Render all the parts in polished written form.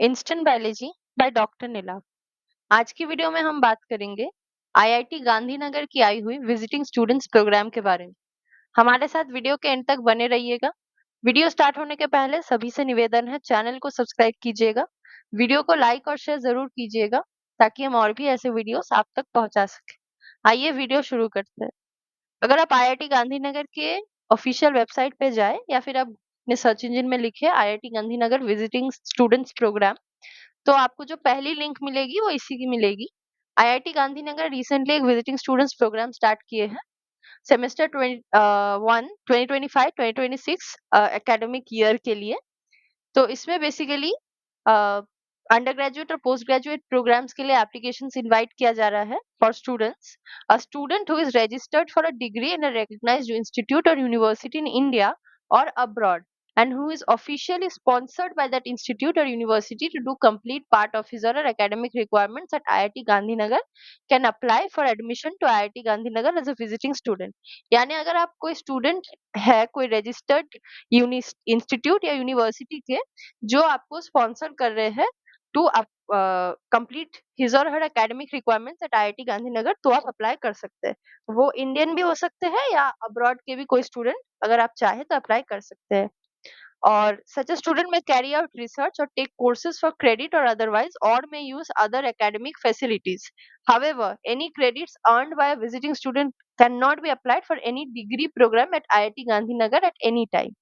Instant biology by doctor नीला। आज की video में हम बात करेंगे आईआईटी गांधीनगर की आई हुई विजिटिंग स्टूडेंट्स प्रोग्राम के बारे में। हमारे साथ वीडियो के एंड तक बने रहिएगा। वीडियो स्टार्ट होने के पहले सभी से निवेदन है, चैनल को सब्सक्राइब कीजिएगा, वीडियो को लाइक और शेयर जरूर कीजिएगा ताकि हम और भी ऐसे वीडियोस आप तक पहुंचा सके। आइए वीडियो शुरू करते हैं। अगर आप आईआईटी गांधीनगर के ऑफिशियल वेबसाइट पे जाए या फिर आप अपने सर्च इंजन में लिखे IIT Gandhinagar visiting students programme, तो आपको जो पहली लिंक मिलेगी वो इसी की मिलेगी। आईआईटी गांधीनगर रिसेंटली एक विजिटिंग स्टूडेंट्स प्रोग्राम स्टार्ट किए हैं सेमेस्टर 2025-2026 एकेडमिक ईयर के लिए। तो इसमें बेसिकली अंडर ग्रेजुएट और पोस्ट ग्रेजुएट प्रोग्राम्स के लिए एप्लीकेशंस इनवाइट किया जा रहा है for students. A student who is registered for a degree in a recognized institute और university in India or abroad and who is officially sponsored by that institute or university to do complete part of his or her academic requirements at IIT Gandhinagar can apply for admission to IIT Gandhinagar as a visiting student। यानी अगर आप कोई student है, कोई registered institute या university के जो आपको स्पॉन्सर कर रहे हैं टू कंप्लीट हिज और her academic requirements at IIT Gandhinagar, तो आप अप्लाई कर सकते हैं। वो इंडियन भी हो सकते हैं या अब्रॉड के भी कोई स्टूडेंट अगर आप चाहें तो अप्लाई कर सकते हैं। और such a student may carry out research or take courses for credit or otherwise or may use other academic facilities. However, any credits earned by a visiting student cannot be applied for any degree program at IIT Gandhinagar at any time।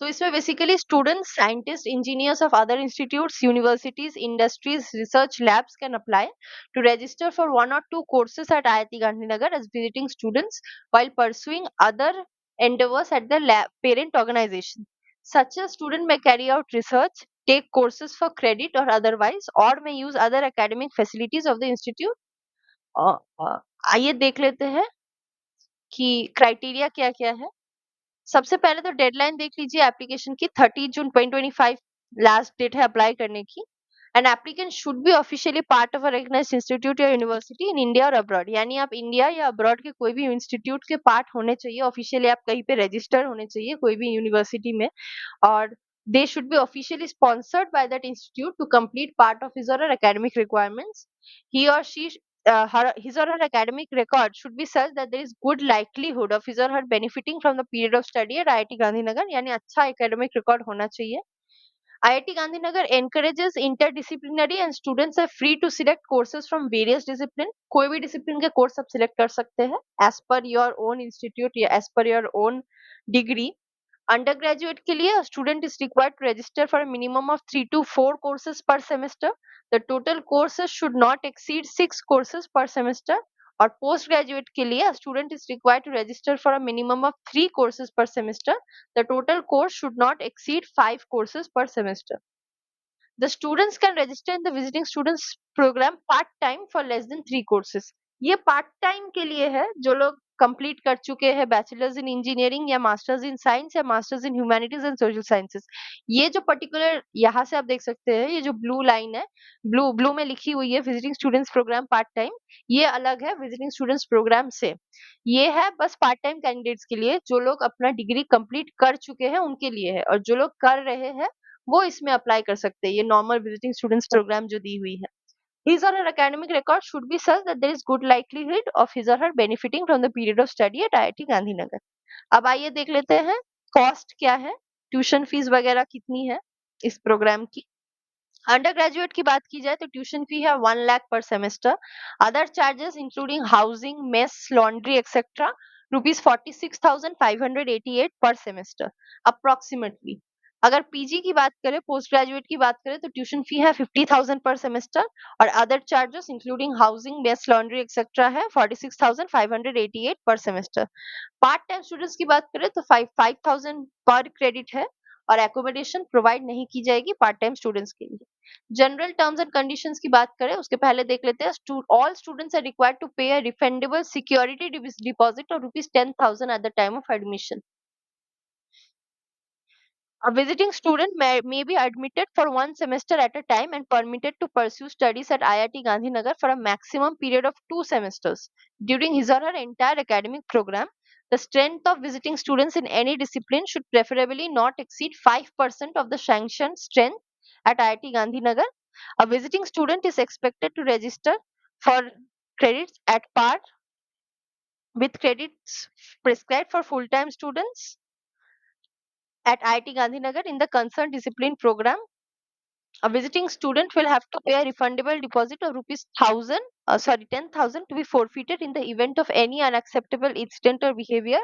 तो इसमें basically students, scientist, engineers of other institutes, universities, industries, research labs can apply to register for one or two courses at IIT Gandhinagar as visiting students while pursuing other endeavors at the parent organization. Such a student may carry out research, take courses for credit or otherwise, or may use other academic facilities of the institute। अ, अ, आइए देख लेते हैं कि criteria क्या क्या है। सबसे पहले तो डेडलाइन देख लीजिए एप्लीकेशन की। 30 जून 2025 लास्ट डेट है अप्लाई करने की। An applicant should be officially part of a recognised institute या यूनिवर्सिटी इन इंडिया और अब्रॉड। यानी आप इंडिया या अब्रॉड के कोई भी इंस्टीट्यूट के पार्ट होने चाहिए, ऑफिशियली आप कहीं पे रजिस्टर होने चाहिए कोई भी यूनिवर्सिटी में, और they should be officially sponsored by that institute to complete part of his or her academic requirements। He or she his or her academic record should be such that there is good likelihood of his or her benefiting from the period of study at IIT Gandhinagar। यानी अच्छा academic record होना चाहिए। IIT Gandhinagar encourages interdisciplinary and students are free to select courses from various discipline। कोई भी discipline के course आप select कर सकते हैं as per your own institute या as per your own degree। Undergraduate के लिए student is required to register for minimum of 3 to 4 courses per semester. The total courses should not exceed 6 courses per semester. और post graduate के लिए student is required to register for a minimum of 3 courses per semester. The total course should not exceed 5 courses per semester. The students can register in the visiting students program part time for less than 3 courses। ये part time के लिए है जो लोग complete कर चुके हैं bachelors in engineering या मास्टर्स इन साइंस या masters in humanities and social sciences. ये जो पर्टिकुलर यहाँ से आप देख सकते हैं, ये जो ब्लू लाइन है, ब्लू ब्लू में लिखी हुई है visiting students programme part time, ये अलग है विजिटिंग स्टूडेंट्स प्रोग्राम से। ये है बस पार्ट टाइम कैंडिडेट्स के लिए, जो लोग अपना डिग्री कंप्लीट कर चुके हैं उनके लिए है, और जो लोग कर रहे हैं वो इसमें अप्लाई कर सकते हैं। ये नॉर्मल विजिटिंग स्टूडेंट्स प्रोग्राम जो दी हुई है। His or her academic record should be such that there is good likelihood of his or her benefiting from the period of study at IIT Gandhinagar। अब आइए देख लेते हैं कॉस्ट क्या है, ट्यूशन फीस वगैरह कितनी है इस प्रोग्राम की। अंडर ग्रेजुएट की बात की जाए तो ट्यूशन फी है 1 लाख पर semester. Other charges including housing, mess, laundry etcetera ₹46,588 पर सेमेस्टर अप्रोक्सीमेटली। अगर पीजी की बात करें, पोस्ट ग्रेजुएट की बात करें, तो ट्यूशन फी है 50,000 पर सेमेस्टर और other charges including housing, mess, laundry etcetera है 46,588 पर सेमेस्टर। पार्ट टाइम स्टूडेंट्स की बात करें तो 5,000 पर क्रेडिट है और एकोमोडेशन प्रोवाइड नहीं की जाएगी पार्ट टाइम स्टूडेंट्स के लिए। जनरल टर्म्स एंड कंडीशंस की बात करें उसके पहले देख लेते हैं। All students are required to pay a refundable security deposit of ₹10,000 at the time of admission। A visiting student may be admitted for one semester at a time and permitted to pursue studies at IIT Gandhinagar for a maximum period of 2 semesters during his or her entire academic program। The strength of visiting students in any discipline should preferably not exceed 5% of the sanctioned strength at IIT Gandhinagar. A visiting student is expected to register for credits at par with credits prescribed for full-time students at IIT Gandhinagar in the concerned discipline program. A visiting student will have to pay a refundable deposit of rupees 10,000 to be forfeited in the event of any unacceptable incident or behavior.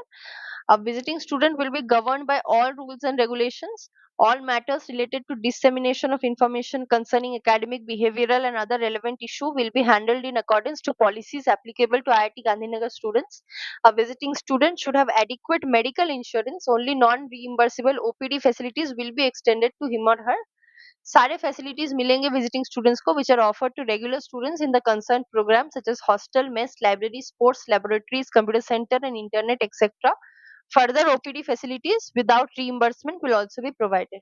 A visiting student will be governed by all rules and regulations. All matters related to dissemination of information concerning academic, behavioral, and other relevant issue will be handled in accordance to policies applicable to IIT Gandhinagar students. A visiting student should have adequate medical insurance. Only non-reimbursable OPD facilities will be extended to him or her. सारे facilities मिलेंगे visiting students को which are offered to regular students in the concern programme such as hostel mess library sports laboratories computer centre and internet etcetera. Further OPD facilities without reimbursement will also be provided.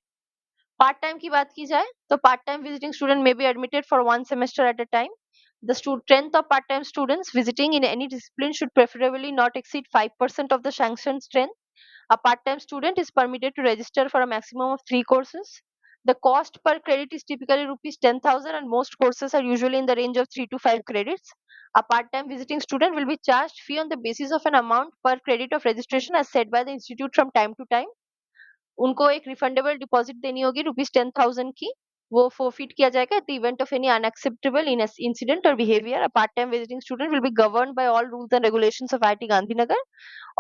Part time की बात की जाए तो part time visiting student may be admitted for one semester at a time. The strength of part-time students visiting in any discipline should preferably not exceed 5% of the sanctioned strength. A part-time student is permitted to register for a maximum of 3 courses. The cost per credit is typically rupees 10,000 and most courses are usually in the range of 3 to 5 credits. A part-time visiting student will be charged fee on the basis of an amount per credit of registration as set by the institute from time to time. उनको एक refundable deposit देनी होगी rupees 10,000 की. वो forfeit किया जाएगा at the event of any unacceptable incident और behaviour. A part time visiting student will be governed by all rules and regulations of IIT Gandhinagar.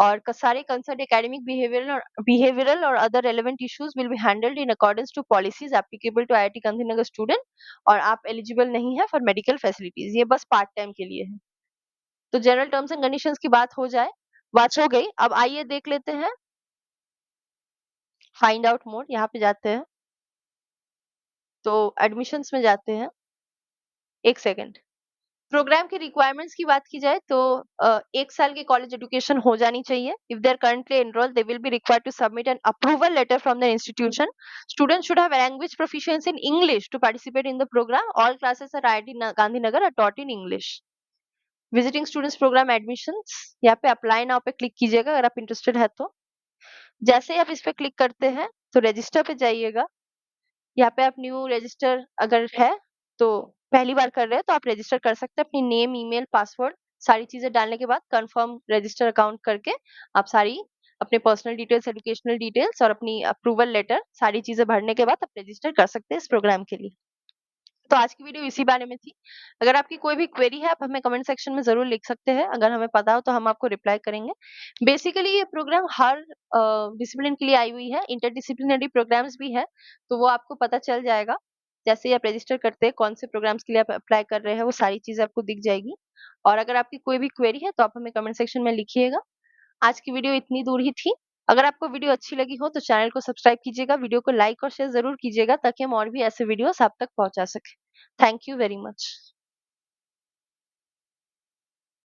और सारे कंसर्न एकेडमिक बिहेवियरल और other relevant issues will be handled in accordance to policies applicable to IIT Gandhinagar student. और आप eligible नहीं है for medical facilities. ये बस part time के लिए है. तो जनरल टर्म्स एंड कंडीशंस की बात हो जाए, बात हो गई. अब आइए देख लेते हैं फाइंड आउट मोड. यहाँ पे जाते हैं तो एडमिशंस में जाते हैं. एक सेकेंड. प्रोग्राम की रिक्वायरमेंट्स की बात की जाए तो 1 साल की कॉलेज एजुकेशन हो जानी चाहिए. If they are currently enrolled they will be required to submit an approval letter from the institution. Student should have language proficiency in English to participate in the programme. All classes at IIT Gandhinagar are taught in English. Visiting students programme admissions, यहाँ पे apply now पे click कीजिएगा अगर आप interested है तो. जैसे ही आप इस पे क्लिक करते हैं तो रजिस्टर पे जाइएगा. यहाँ पे आप न्यू रजिस्टर अगर है तो पहली बार कर रहे हैं तो आप रजिस्टर कर सकते हैं. अपनी नेम, ईमेल, पासवर्ड सारी चीजें डालने के बाद कंफर्म रजिस्टर अकाउंट करके आप सारी अपने पर्सनल डिटेल्स, एजुकेशनल डिटेल्स और अपनी अप्रूवल लेटर सारी चीजें भरने के बाद आप रजिस्टर कर सकते हैं इस प्रोग्राम के लिए. तो आज की वीडियो इसी बारे में थी. अगर आपकी कोई भी क्वेरी है आप हमें कमेंट सेक्शन में जरूर लिख सकते हैं. अगर हमें पता हो तो हम आपको रिप्लाई करेंगे. बेसिकली ये प्रोग्राम हर डिसिप्लिन के लिए आई हुई है. इंटरडिसिप्लिनरी प्रोग्राम्स भी है तो वो आपको पता चल जाएगा. जैसे ही आप रजिस्टर करते हैं कौन से प्रोग्राम्स के लिए आप अप्लाई कर रहे हैं वो सारी चीजें आपको दिख जाएगी. और अगर आपकी कोई भी क्वेरी है तो आप हमें कमेंट सेक्शन में लिखिएगा. आज की वीडियो इतनी दूर ही थी. अगर आपको वीडियो अच्छी लगी हो तो चैनल को सब्सक्राइब कीजिएगा, वीडियो को लाइक और शेयर जरूर कीजिएगा ताकि हम और भी ऐसे वीडियोस आप तक पहुंचा सके. Thank you very much.